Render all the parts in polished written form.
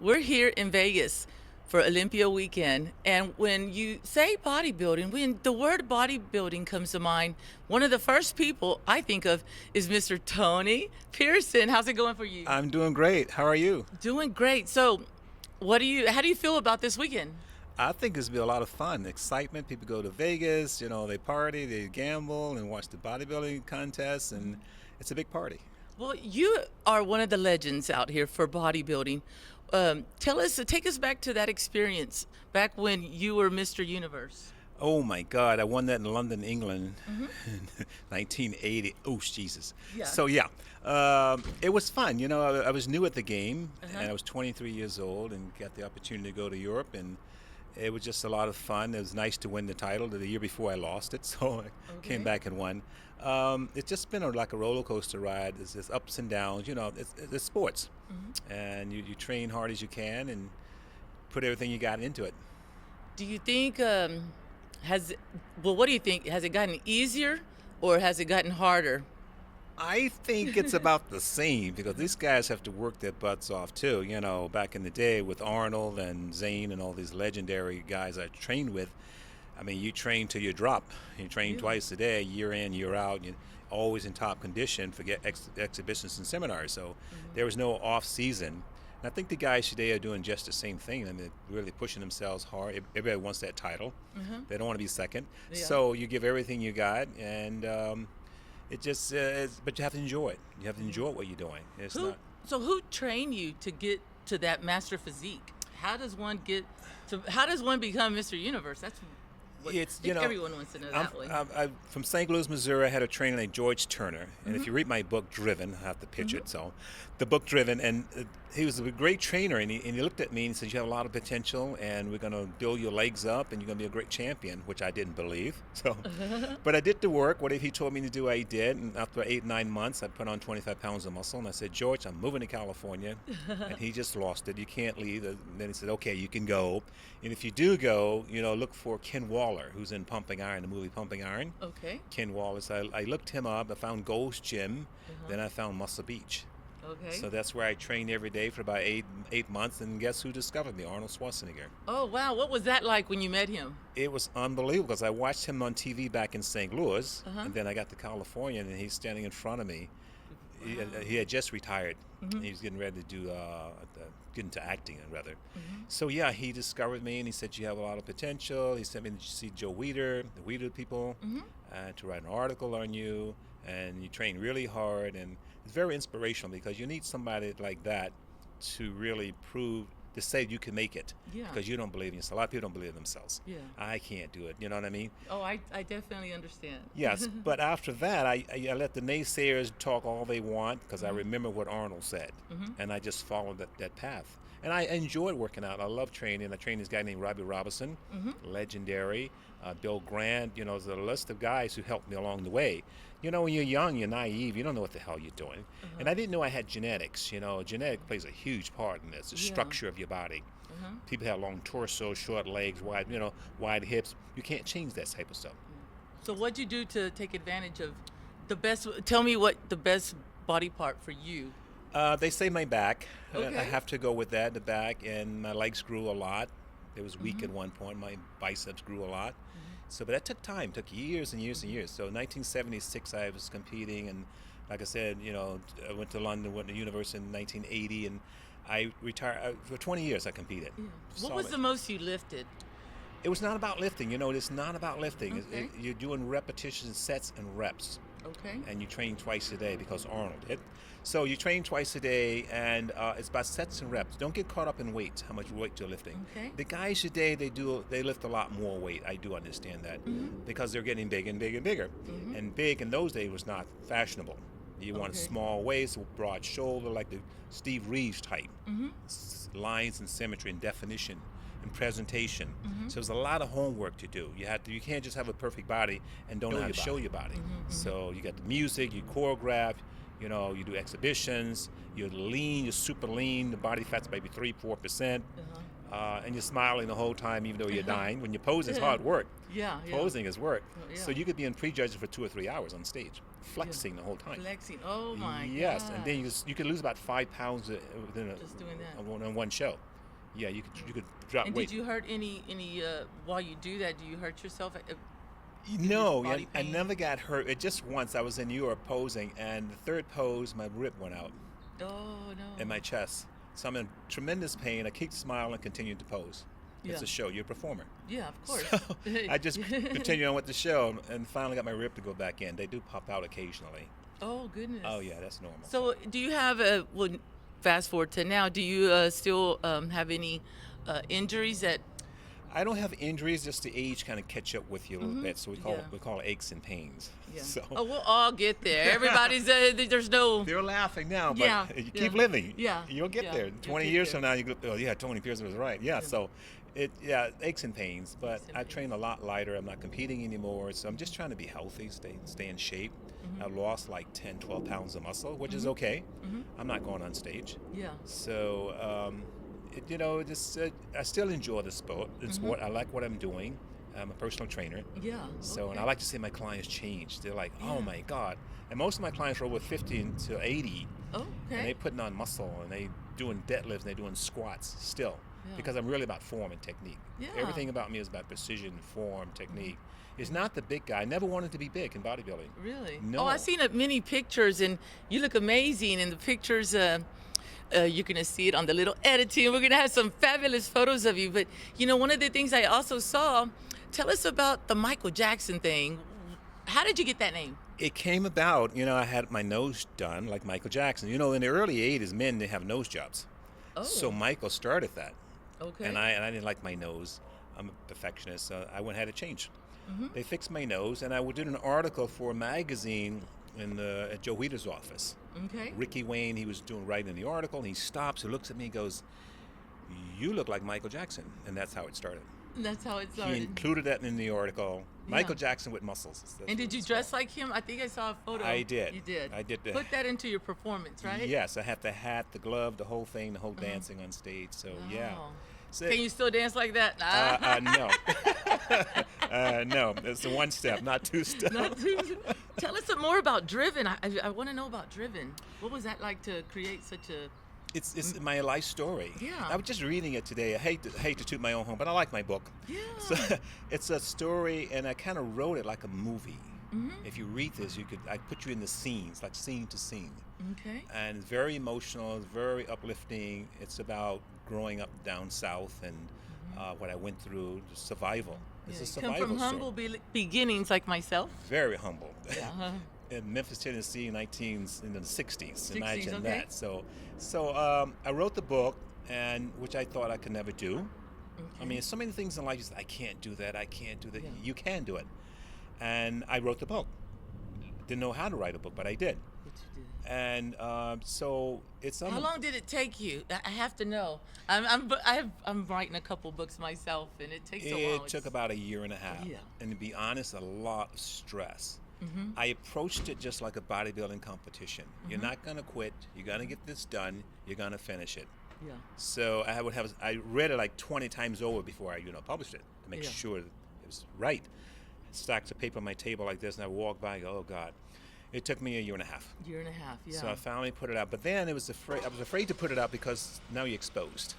We're here in Vegas for Olympia weekend. And when you say bodybuilding, when the word bodybuilding comes to mind, one of the first people I think of is Mr. Tony Pearson. How's it going for you? I'm doing great. How are you? Doing great. So, how do you feel about this weekend? I think it's been a lot of fun, excitement. People go to Vegas, they party, they gamble, and watch the bodybuilding contests, and it's a big party. Well, you are one of the legends out here for bodybuilding. Take us back to that experience back when you were Mr. Universe. Oh my God, I won that in London, England, in 1980. Oh, Jesus. Yeah. So, yeah, it was fun. I was new at the game, Uh-huh. and I was 23 years old and got the opportunity to go to Europe, and it was just a lot of fun. It was nice to win the title. The year before I lost it, so I came Okay. back and won. It's just been like a roller coaster ride. There's ups and downs. It's sports, and you train hard as you can and put everything you got into it. Do you think has what do you think? Has it gotten easier or has it gotten harder? I think it's about the same because these guys have to work their butts off too. Back in the day with Arnold and Zane and all these legendary guys I trained with, I mean, you train till you drop. You train Yeah. twice a day, year in, year out. You're always in top condition for exhibitions and seminars. So there was no off season. And I think the guys today are doing just the same thing. I mean, they're really pushing themselves hard. Everybody wants that title. They don't want to be second. Yeah. So you give everything you got, and it just. But you have to enjoy it. You have to enjoy what you're doing. It's Who not. so who trained you to get to that master physique? How does one become Mr. Universe? That's what It's I think everyone wants to know that way. I'm from St. Louis, Missouri. I had a trainer named George Turner, and if you read my book Driven, I have to pitch it. So, the book Driven, and he was a great trainer, and he looked at me and he said, "You have a lot of potential, and we're going to build your legs up, and you're going to be a great champion," which I didn't believe. So, but I did the work. What he told me to do, I did. And after 8, 9 months, I put on 25 pounds of muscle, and I said, "George, I'm moving to California," and he just lost it. You can't leave. And then he said, "Okay, you can go, and if you do go, look for Ken Waller, who's in Pumping Iron, the movie Pumping Iron." Okay. Ken Wallace. I looked him up. I found Gold's Gym. Then I found Muscle Beach. Okay. So that's where I trained every day for about eight months. And guess who discovered me? Arnold Schwarzenegger. Oh wow, what was that like when you met him? It was unbelievable because I watched him on TV back in St. Louis, Uh-huh. and then I got to California, and he's standing in front of me. Wow. He had just retired. He was getting ready to get into acting, rather. So yeah, he discovered me, and he said, "You have a lot of potential." He sent me to see Joe Weider, the Weider people, to write an article on you, and you train really hard, and it's very inspirational because you need somebody like that to really to say you can make it. Yeah. Because you don't believe in yourself. A lot of people don't believe in themselves. Yeah. I can't do it. You know what I mean? Oh, I definitely understand. Yes, but after that, I let the naysayers talk all they want because I remember what Arnold said, and I just followed that path. And I enjoyed working out. I love training. I trained this guy named Robbie Robinson, legendary. Bill Grant. There's a list of guys who helped me along the way. When you're young, you're naive. You don't know what the hell you're doing. And I didn't know I had genetics. Genetic plays a huge part in this, the Yeah. structure of your body. People have long torso, short legs, wide hips. You can't change that type of stuff. So what'd you do to take advantage of the best? Tell me what the best body part for you. They say my back. Okay. I have to go with that, the back, and my legs grew a lot. It was weak at one point. My biceps grew a lot. So, but that took time, took years and years and years. So 1976, I was competing, and like I said, I went to London, went to university in 1980, and I retired. For 20 years, I competed. Yeah. What was Solid. the most you lifted? It was not about lifting. It's not about lifting. Okay. You're doing repetitions, sets, and reps. Okay. And you train twice a day because Arnold did. So you train twice a day, and it's about sets and reps. Don't get caught up in weight, how much weight you're lifting. Okay. The guys today, they lift a lot more weight. I do understand that because they're getting big and big and bigger. And big in those days was not fashionable. You want a Okay. small waist, broad shoulder, like the Steve Reeves type. Lines and symmetry and definition and presentation. So there's a lot of homework to do. You can't just have a perfect body and don't know how to show your body. So you got the music, you choreograph, you do exhibitions, you're lean, you're super lean, the body fat's maybe 3-4%, and you're smiling the whole time even though you're dying. When you pose, it's hard work. Yeah. Posing is work. Yeah. So you could be in prejudging for 2 or 3 hours on stage, flexing the whole time. Flexing. Oh my Yes, God. and then you could lose about 5 pounds within Just doing that. on one show. Yeah, you could drop And weight. did you hurt any while you do that? Do you hurt yourself? Give you No, body I pain? never got hurt. It just once I was in Europe posing, and the third pose, my rib went out Oh in my no. chest. So I'm in tremendous pain. I keep smiling and continue to pose. It's Yeah. a show. You're a performer. Yeah, of So course. I just continued on with the show, and finally got my rib to go back in. They do pop out occasionally. Oh goodness. Oh yeah, that's normal. So, do you have a well? Fast forward to now. Do you still have any injuries that? I don't have injuries, just the age kind of catch up with you a little bit. So Yeah. we call it aches and pains. Yeah. So Oh, we'll all get there. Everybody's there's no. they're laughing now, but Yeah, you yeah. keep living. Yeah, You'll get yeah, there. you'll 20 get years there. from now, you go, oh yeah, Tony Pearson was right. Yeah. Yeah. So aches and pains. But Aches and I pains. train a lot lighter. I'm not competing anymore. So I'm just trying to be healthy, stay in shape. Mm-hmm. I lost like 10, 12 pounds of muscle, which is okay. Mm-hmm. I'm not going on stage. Yeah. So, I still enjoy the sport. I like what I'm doing. I'm a personal trainer. Yeah. So, and okay. I like to see my clients change. They're like, Yeah. oh my God. And most of my clients are over 50 to 80, Oh, and okay. they putting on muscle, and they doing deadlifts, and they doing squats still. Yeah. Because I'm really about form and technique. Yeah. Everything about me is about precision, form, technique. It's not the big guy. I never wanted to be big in bodybuilding. Really? No. Oh, I've seen many pictures, and you look amazing in the pictures. You're gonna see it on the little editing. We're gonna have some fabulous photos of you. But one of the things I also saw. Tell us about the Michael Jackson thing. How did you get that name? It came about, I had my nose done like Michael Jackson. In the early 80s, men didn't have nose jobs. Oh, So Michael started that. okay. And I didn't like my nose. I'm a perfectionist, so I went and had it changed. Mm-hmm. They fixed my nose, and I did an article for a magazine at Joe Weider's office. Okay. Ricky Wayne, he was writing the article, and he stops, he looks at me, and goes, "You look like Michael Jackson," and that's how it started. That's how it He started. included that in the article. Yeah. Michael Jackson with muscles. That's And what did you it's dress called. like him? I think I saw a photo. I did. You did. I did. Put that into your performance, right? Yes, I had the hat, the glove, the whole thing, the whole dancing on stage. So yeah. Oh. So, Can you still dance like that? no. No, it's the one step, not two steps. Not too- Tell us some more about Driven. I want to know about Driven. What was that like to create such a? It's my life story. Yeah. I was just reading it today. I hate to toot my own horn, but I like my book. Yeah. So it's a story, and I kind of wrote it like a movie. Mm-hmm. If you read this, I put you in the scenes, like scene to scene. Okay. And it's very emotional, it's very uplifting. It's about growing up down south and what I went through, the survival. It's Yeah, a you survival come from story. humble beginnings like myself. Very humble. Yeah. In Memphis, Tennessee, in the 60s. 60s, Imagine okay. that. So I wrote the book, and which I thought I could never do. I Okay. mean, so many things in life. You say, I can't do that. I can't do that. Yeah. You can do it. And I wrote the book. Didn't know how to write a book, but I did. What you did. And so it's How long did it take you? I have to know. I'm writing a couple books myself, and it takes a while. It took about a year and a half. Yeah. And to be honest, a lot of stress. Mm-hmm. I approached it just like a bodybuilding competition. You're not going to quit. You're going to get this done. You're going to finish it. Yeah. So I read it like 20 times over before I published it to make Yeah. sure it was right. Stacks of paper on my table like this, and I walk by and go, oh God. It took me a year and a half. Year and a half. Yeah. So I finally put it out. But then I was afraid to put it out because now you're exposed.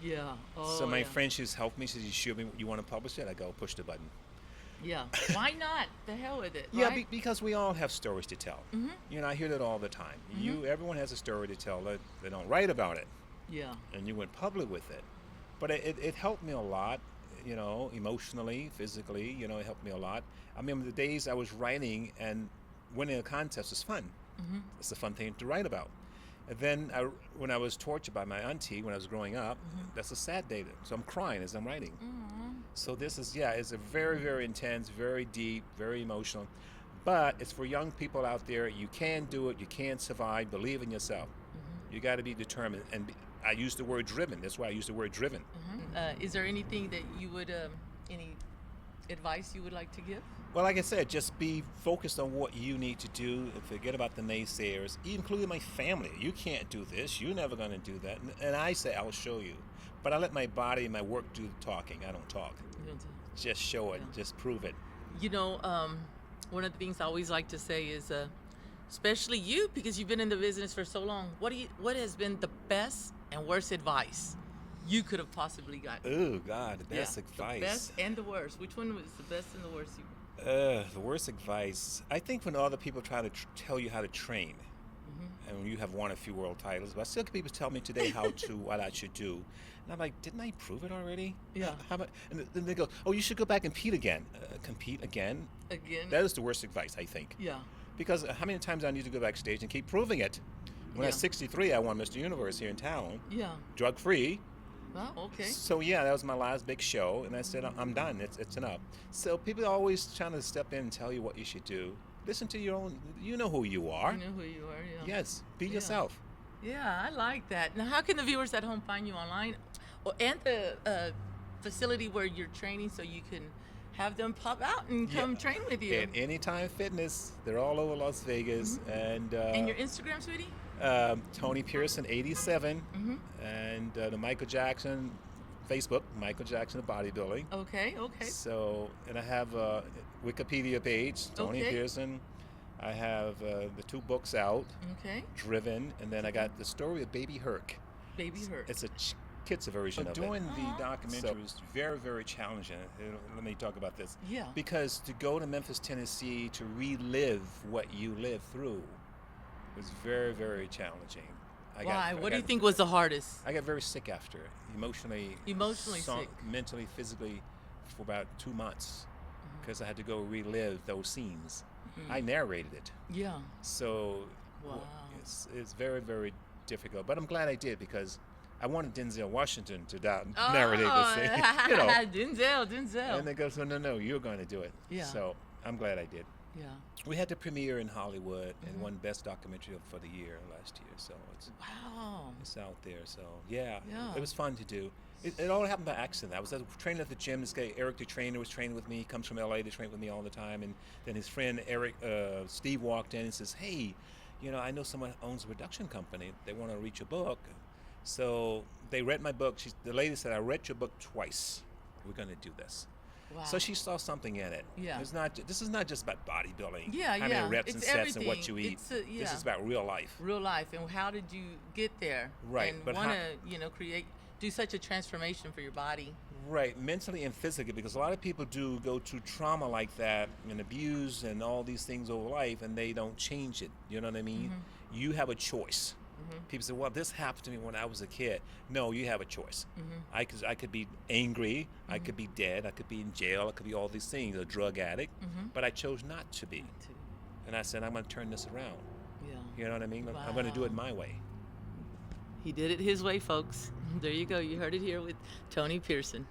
Yeah. Oh, So my yeah. friend, she's helped me. She says, you want to publish it? I go, push the button. Yeah. Why not? The hell with it. Yeah, right? because we all have stories to tell. Mhm. I hear that all the time. Everyone has a story to tell. They don't write about it, Yeah. and you went public with it. But it helped me a lot, emotionally, physically. It helped me a lot. I remember the days I was writing, and winning a contest was fun. It's a fun thing to write about. And then when I was tortured by my auntie when I was growing up, that's a sad day. So I'm crying as I'm writing. So this is, it's a very, very intense, very deep, very emotional. But it's for young people out there. You can do it. You can survive. Believe in yourself. You got to be determined. And I use the word driven. That's why I use the word driven. Is there anything that you would, any advice you would like to give? Well, like I said, just be focused on what you need to do. Forget about the naysayers, including my family. You can't do this. You're never going to do that. And I say, I'll show you. But I let my body and my work do the talking. I don't talk. Just show it. Yeah. Just prove it. One of the things I always like to say is, especially you, because you've been in the business for so long, what has been the best and worst advice you could have possibly gotten? Oh God, the best The advice. best and the worst. Which one was the best and the worst? The worst advice. I think when other people try to tell you how to train, and when you have won a few world titles, but I still get people tell me today how to, what I should do, and I'm like, didn't I prove it already? Yeah. How about? And then they go, oh, you should go back and compete again. Compete again? Again? That is the worst advice, I think. Yeah. Because how many times I need to go backstage and keep proving it? When I was 63, I won Mr. Universe here in town, Yeah. drug free. Oh, okay. So yeah, that was my last big show, and I said I'm done. It's enough. So people are always trying to step in and tell you what you should do. Listen to your own. You know who you are. You know who you are, yeah. Yes, be Yeah. yourself. Yeah, I like that. Now, how can the viewers at home find you online, and the facility where you're training, so you can have them pop out and come train with you? At Anytime Fitness, they're all over Las Vegas, and your Instagram, sweetie? Tony Pearson 87, and the Michael Jackson Facebook, Michael Jackson the Bodybuilding. Okay, okay. So, and I have a Wikipedia page, Tony Okay. Pearson. I have the 2 books out, Okay. Driven, and then I got the story of Baby Herc. Baby Hurt. It's a kid's version of Doing it. the documentary was very, very challenging. Let me talk about this. Yeah. Because to go to Memphis, Tennessee to relive what you lived through was very, very challenging. Why? What do you think was the hardest? I got very sick after it, emotionally, Sick. mentally, physically, for about 2 months, because I had to go relive those scenes. I narrated it, Yeah. so Wow. it's very, very difficult. But I'm glad I did, because I wanted Denzel Washington to narrate the scene. You know, Denzel. and they go, so no, you're going to do it. Yeah. So I'm glad I did. Yeah. We had the premiere in Hollywood and won Best Documentary for the year last year. So Wow. it's out there. So yeah, Yeah. it was fun to do. It all happened by accident. I was training at the gym. This guy, Eric, the trainer, was training with me. He comes from LA to train with me all the time. And then his friend, Steve, walked in and says, hey, I know someone owns a production company. They want to read your book. So they read my book. The lady said, I read your book twice. We're going to do this. Wow. So she saw something in it. Yeah. This is not just about bodybuilding. Yeah, how yeah. many reps It's and sets and what everything. you eat. This This is about real life. real life, and how did you get there? Right, And but want to, do such a transformation for your body. Right, mentally and physically, because a lot of people do go through trauma like that and abuse and all these things over life, and they don't change it. You know what I mean? You have a choice. People say, well, this happened to me when I was a kid. No, you have a choice. I could be angry, I could be dead, I could be in jail, I could be all these things, a drug addict, but I chose not to be. And I said, I'm going to turn this around. Yeah. You know what I mean? I'm going to do it my way. He did it his way, folks. There you go. You heard it here with Tony Pearson.